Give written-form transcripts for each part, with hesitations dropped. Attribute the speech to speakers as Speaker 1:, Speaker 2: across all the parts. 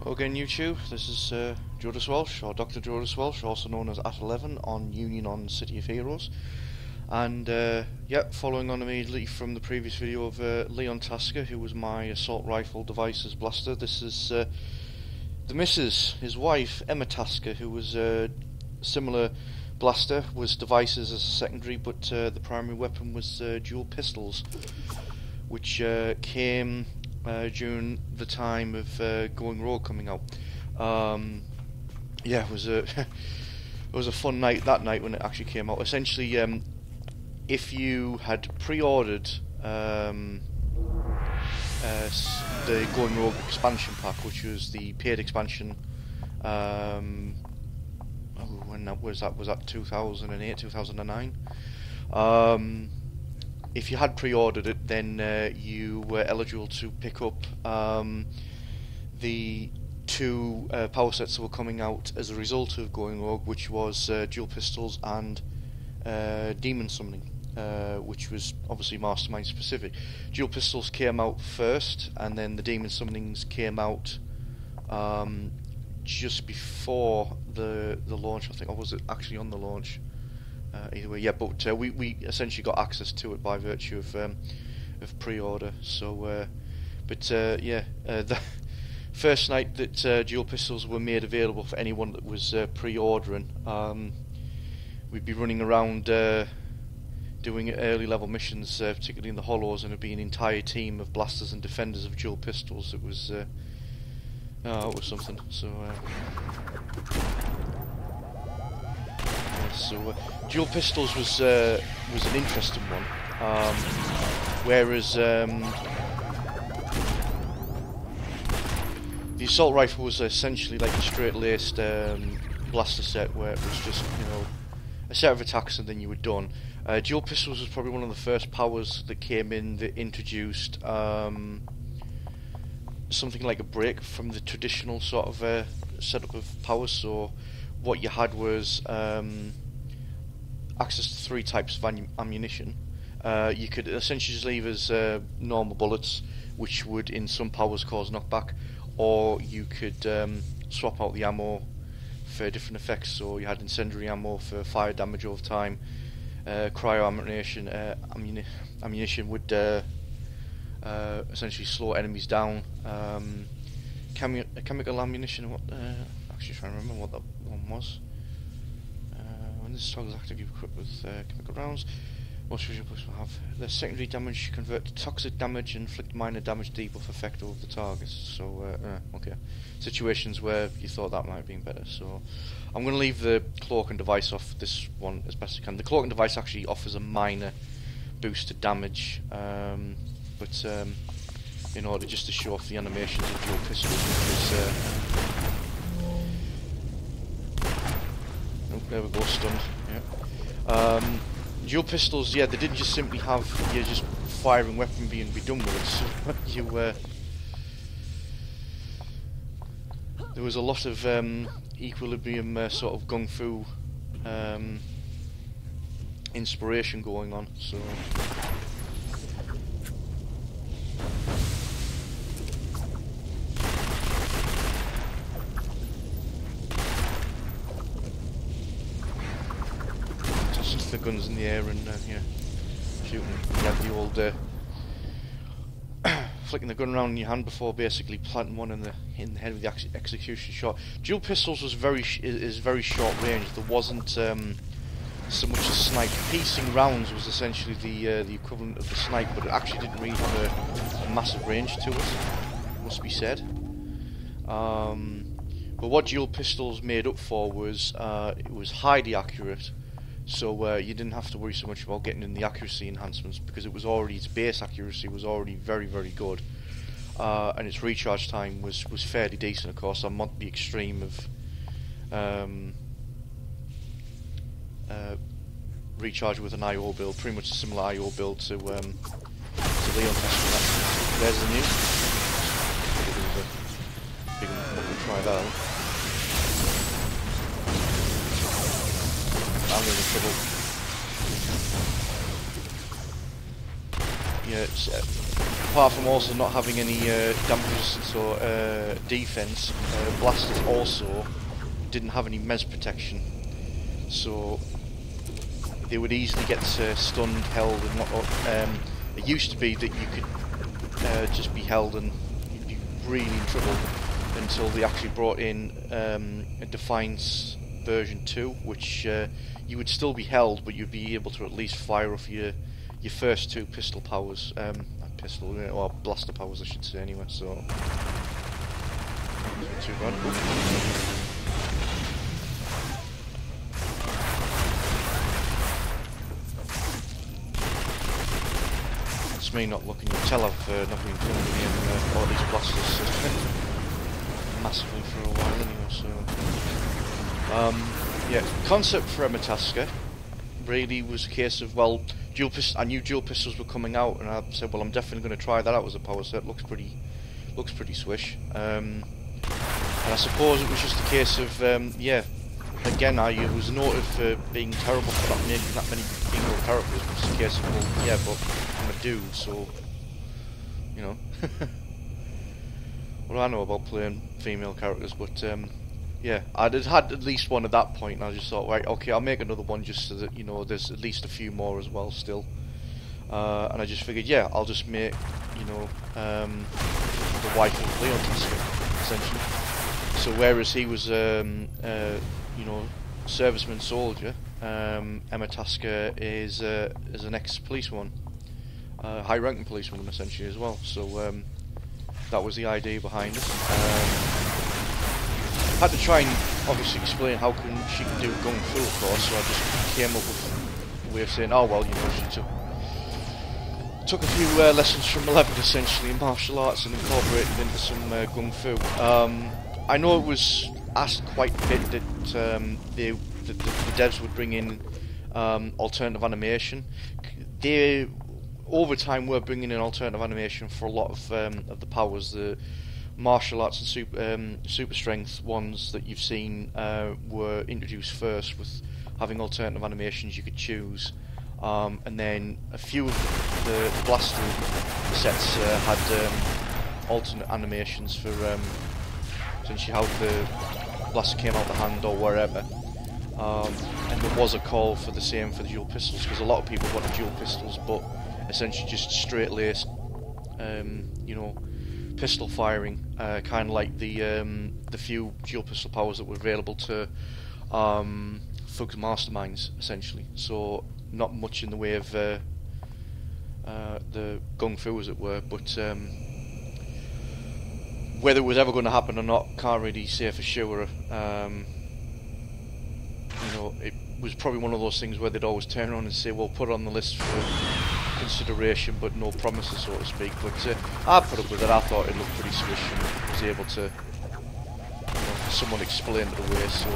Speaker 1: Hello again YouTube, this is Jodis Welsh, or Dr. Jodis Welsh, also known as At 11 on Union on City of Heroes. And yeah, following on immediately from the previous video of Leon Taska, who was my assault rifle devices blaster, this is the missus, his wife, Emma Taska, who was a similar blaster, was devices as a secondary, but the primary weapon was Duel Pistols, which came during the time of Going Rogue coming out. Yeah, it was a it was a fun night that night when it actually came out. Essentially, if you had pre-ordered the Going Rogue expansion pack, which was the paid expansion, when that was that 2008, 2009. If you had pre-ordered it, then you were eligible to pick up the two power sets that were coming out as a result of Going Rogue, which was Duel Pistols and Demon Summoning, which was obviously Mastermind specific. Duel Pistols came out first, and then the Demon Summonings came out just before the launch, I think, or was it actually on the launch? Either way, yeah, but we essentially got access to it by virtue of pre-order. So, yeah, the first night that Duel Pistols were made available for anyone that was pre-ordering, we'd be running around doing early level missions, particularly in the hollows, and it'd be an entire team of blasters and defenders of Duel Pistols. It was something. So. So Duel Pistols was an interesting one, whereas the assault rifle was essentially like a straight-laced blaster set, where it was just, you know, a set of attacks and then you were done. Duel Pistols was probably one of the first powers that came in that introduced something like a break from the traditional sort of setup of powers. So what you had was access to three types of ammunition. You could essentially just leave as normal bullets, which would in some powers cause knockback, or you could swap out the ammo for different effects. So you had incendiary ammo for fire damage over time, cryo ammunition would essentially slow enemies down, chemical ammunition, actually trying to remember what that one was. When this toggle is active, you equip with chemical rounds. Most visual players will have their secondary damage convert to toxic damage and inflict minor damage debuff effect over the target. So, okay. Situations where you thought that might have been better. So, I'm going to leave the cloak and device off this one as best I can. The cloak and device actually offers a minor boost to damage, but in order just to show off the animations of Duel Pistols, because there we go, stunned. Yeah. Duel Pistols, yeah, they didn't just simply have you just firing weapon be done with it. So you there was a lot of equilibrium sort of gung fu inspiration going on. So. The guns in the air and yeah, shooting. You have the old flicking the gun around in your hand before basically planting one in the head with the execution shot. Duel Pistols was very short range. There wasn't so much a snipe. Piecing rounds was essentially the equivalent of the snipe, but it actually didn't really have a massive range to it, must be said. But what Duel Pistols made up for was it was highly accurate. So you didn't have to worry so much about getting in the accuracy enhancements, because it was already, its base accuracy was already very, very good, and its recharge time was fairly decent. Of course, I'm not the extreme of recharge with an IO build, pretty much a similar IO build to Leon Taska. There's the news. Big one, not gonna try that out. I'm in trouble. Yeah, apart from also not having any damage resistance or defense, blasters also didn't have any mes protection, so they would easily get stunned, held, and whatnot. It used to be that you could just be held and you'd be really in trouble until they actually brought in a Defiance version 2, which you would still be held, but you'd be able to at least fire off your first 2 pistol powers, pistol or blaster powers, I should say. Anyway, so not too bad. It's me not looking. You can tell I've not been playing with all these blasters massively for a while anyway. So yeah, concept for Taska really was a case of, well, I knew Duel Pistols were coming out, and I said, well, I'm definitely going to try that out as a power set. Looks pretty swish. And I suppose it was just a case of, yeah, again, I was noted for being terrible for not making that many female characters. It was a case of, well, yeah, but I'm a dude, so, you know. What do I know about playing female characters? But yeah, I'd had at least one at that point, and I just thought, right, okay, I'll make another one just so that, you know, there's at least a few more as well still. And I just figured, yeah, I'll just make, you know, the wife of Leon Taska, essentially. So whereas he was, you know, serviceman soldier, Taska is an ex-policewoman, high-ranking policewoman essentially as well. So that was the idea behind it. Had to try and obviously explain how she can do gung fu, of course. So I just came up with a way of saying, oh well, you know, she took a few lessons from 11 essentially in martial arts and incorporated into some gung fu. I know it was asked quite a bit that the devs would bring in alternative animation. They over time were bringing in alternative animation for a lot of the powers. The martial arts and super strength ones that you've seen were introduced first, with having alternative animations you could choose, and then a few of the blaster sets had alternate animations for essentially how the blaster came out the hand or wherever. And there was a call for the same for the Duel Pistols, because a lot of people wanted Duel Pistols, but essentially just straight laced, you know, pistol firing, kind of like the few Duel Pistol powers that were available to Thugs Masterminds, essentially. So not much in the way of the gung fu, as it were, but whether it was ever going to happen or not, can't really say for sure. You know, it was probably one of those things where they'd always turn around and say, well, put it on the list for consideration, but no promises, so to speak. But I put up with it. I thought it looked pretty swish, and was able to, you know, someone explained it away. So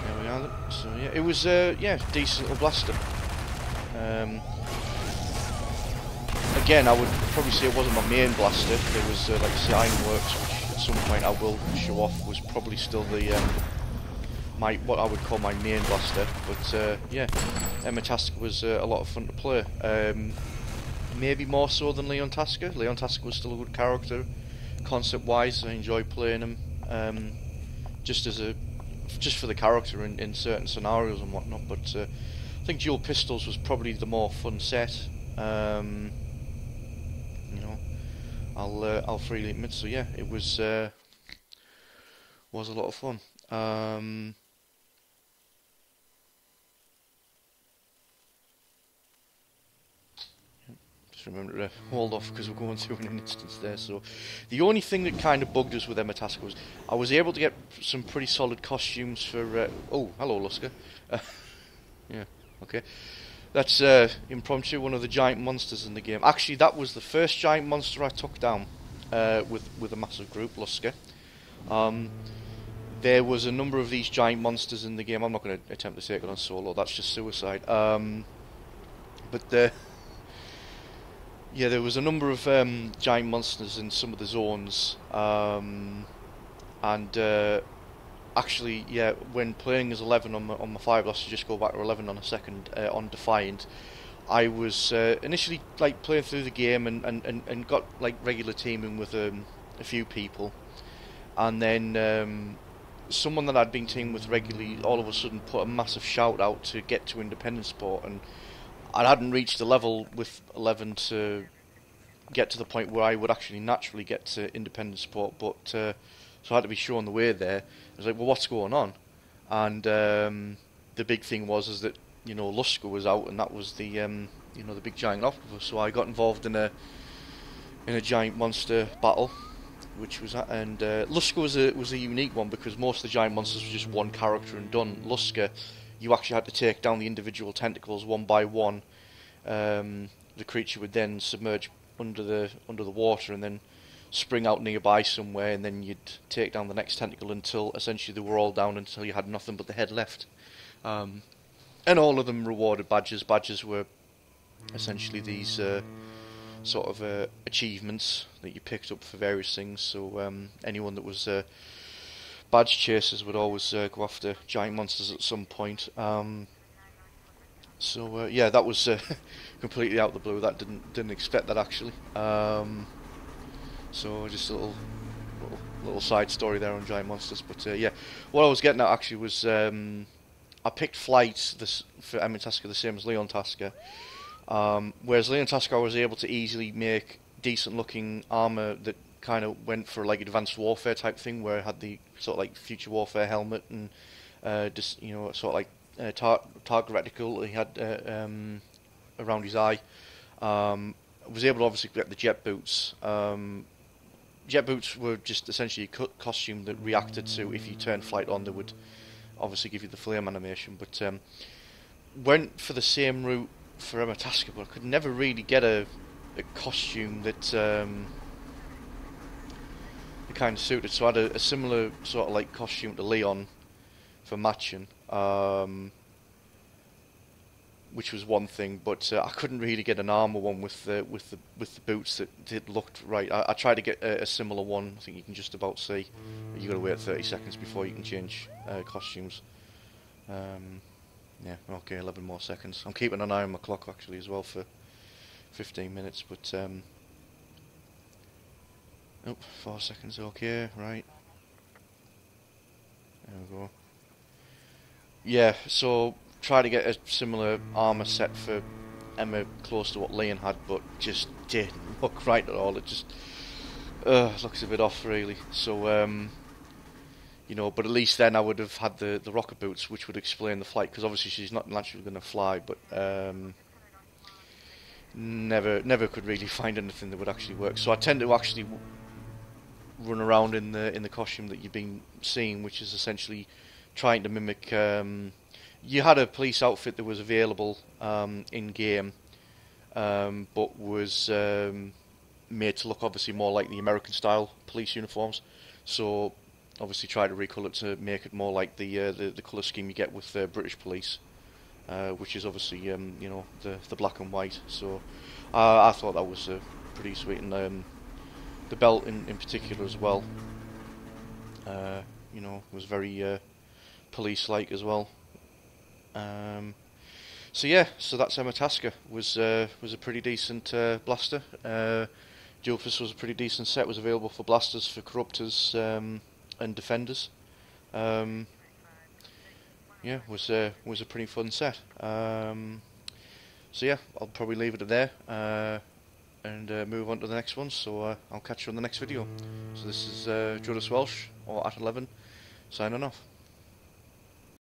Speaker 1: there we are. So yeah, it was yeah, decent little blaster. Again, I would probably say it wasn't my main blaster. There was like I say, Ironworks, which at some point I will show off, was probably still the what I would call my main blaster. But yeah, Taska was a lot of fun to play. Maybe more so than Leon Taska. Leon Taska was still a good character, concept-wise. I enjoyed playing him, just for the character in certain scenarios and whatnot. But I think Duel Pistols was probably the more fun set. You know, I'll freely admit. So yeah, it was a lot of fun. Just remember to hold off because we're going through an instance there. So the only thing that kind of bugged us with Taska was I was able to get some pretty solid costumes for. Oh, hello, Lusker. Yeah, okay. That's impromptu, one of the giant monsters in the game. Actually, that was the first giant monster I took down with a massive group, Lusker. There was a number of these giant monsters in the game. I'm not going to attempt to take it on solo. That's just suicide. But yeah, there was a number of giant monsters in some of the zones, and actually, yeah, when playing as 11 on my 5 blaster, just go back to 11 on a second on Defiant. I was initially like playing through the game and got like regular teaming with a few people, and then someone that I'd been teaming with regularly all of a sudden put a massive shout out to get to independent sport, and I hadn't reached the level with 11 to get to the point where I would actually naturally get to independent sport, but so I had to be shown the way there. I was like, well, what's going on? And the big thing was is that Lusker was out, and that was the the big giant octopus. So I got involved in a giant monster battle, which was and Lusker was a unique one because most of the giant monsters were just one character and done. Lusker, you actually had to take down the individual tentacles one by one. The creature would then submerge under the water and then spring out nearby somewhere, and then you'd take down the next tentacle until essentially they were all down until you had nothing but the head left. And all of them rewarded badges. Badges were essentially these sort of achievements that you picked up for various things. So anyone that was badge chasers would always go after giant monsters at some point. So yeah, that was completely out of the blue. That didn't expect that actually. So just a little side story there on giant monsters. But yeah, what I was getting at actually was I picked flight for Taska the same as Leon Taska. Whereas Leon Taska I was able to easily make decent looking armor that kind of went for like advanced warfare type thing, where it had the sort of like future warfare helmet and just sort of like target reticle that he had around his eye. I was able to obviously get the jet boots. Jet boots were just essentially a costume that reacted to if you turned flight on. They would obviously give you the flame animation, but went for the same route for Taska, but I could never really get a costume that kind of suited. So I had a similar sort of like costume to Leon for matching, which was one thing, but I couldn't really get an armor one with the boots that looked right. I tried to get a similar one. I think you can just about see. You got to wait 30 seconds before you can change costumes. Yeah, okay, 11 more seconds. I'm keeping an eye on my clock actually as well for 15 minutes, but oh, 4 seconds. Okay, right. There we go. Yeah, so try to get a similar armor set for Emma close to what Leon had, but just didn't look right at all. It just looks a bit off really. So but at least then I would have had the rocket boots, which would explain the flight, because obviously she's not naturally going to fly, but never could really find anything that would actually work. So I tend to actually run around in the costume that you've been seeing, which is essentially trying to mimic. You had a police outfit that was available in game, but was made to look obviously more like the American style police uniforms. So obviously try to recolour it to make it more like the colour scheme you get with British police, which is obviously the black and white. So I thought that was pretty sweet, and the belt in particular as well. Was very police-like as well. So yeah, so that's Taska was a pretty decent blaster. Duel Pistols was a pretty decent set. Was available for blasters, for corruptors, and defenders. Yeah, was a pretty fun set. So yeah, I'll probably leave it at there and move on to the next one. So I'll catch you on the next video. So this is Jonas Welsh, or at 11, signing off.